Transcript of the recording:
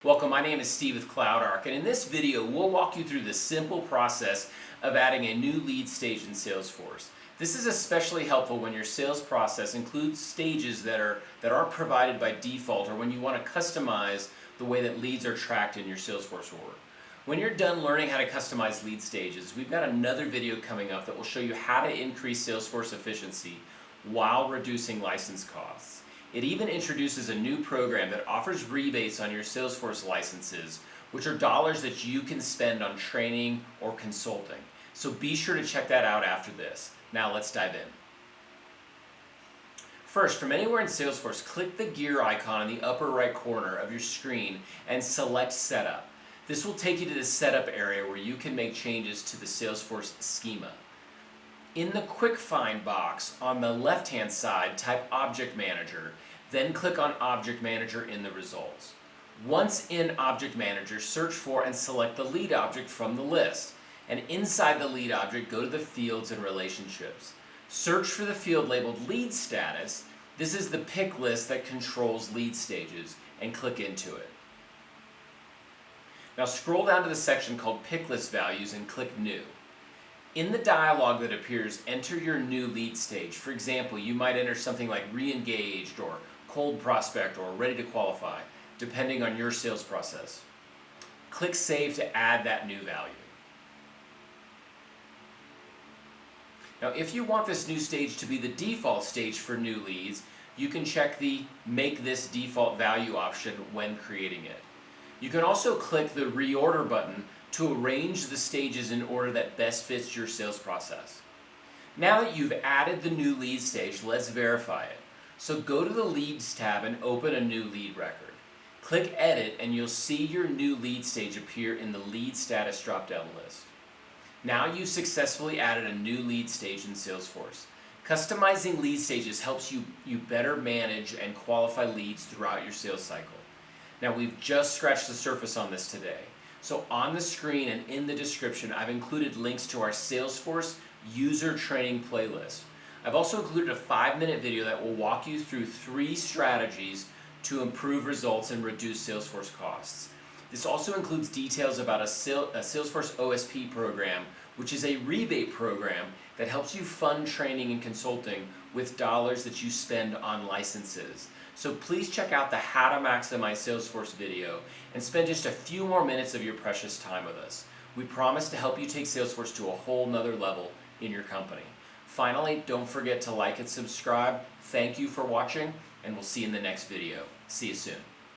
Welcome, my name is Steve with CloudArc, and in this video we'll walk you through the simple process of adding a new lead stage in Salesforce. This is especially helpful when your sales process includes stages that aren't provided by default, or when you want to customize the way that leads are tracked in your Salesforce org. When you're done learning how to customize lead stages, we've got another video coming up that will show you how to increase Salesforce efficiency while reducing license costs. It even introduces a new program that offers rebates on your Salesforce licenses, which are dollars that you can spend on training or consulting. So be sure to check that out after this. Now let's dive in. First, from anywhere in Salesforce, click the gear icon in the upper right corner of your screen and select Setup. This will take you to the Setup area where you can make changes to the Salesforce schema. In the Quick Find box on the left-hand side, type Object Manager, then click on Object Manager in the results. Once in Object Manager, search for and select the lead object from the list. And inside the lead object, go to the Fields and Relationships. Search for the field labeled Lead Status. This is the pick list that controls lead stages, and click into it. Now scroll down to the section called Pick List Values and click New. In the dialog that appears, enter your new lead stage. For example, you might enter something like re-engaged or cold prospect or ready to qualify, depending on your sales process. Click Save to add that new value. Now, if you want this new stage to be the default stage for new leads, you can check the Make This Default Value option when creating it. You can also click the Reorder button to arrange the stages in order that best fits your sales process. Now that you've added the new lead stage, let's verify it. So go to the Leads tab and open a new lead record. Click Edit and you'll see your new lead stage appear in the Lead Status drop-down list. Now you've successfully added a new lead stage in Salesforce. Customizing lead stages helps you better manage and qualify leads throughout your sales cycle. Now we've just scratched the surface on this today. So on the screen and in the description, I've included links to our Salesforce user training playlist. I've also included a 5-minute video that will walk you through 3 strategies to improve results and reduce Salesforce costs. This also includes details about a Salesforce OSP program, which is a rebate program that helps you fund training and consulting with dollars that you spend on licenses. So please check out the How to Maximize Salesforce video and spend just a few more minutes of your precious time with us. We promise to help you take Salesforce to a whole nother level in your company. Finally, don't forget to like and subscribe. Thank you for watching, and we'll see you in the next video. See you soon.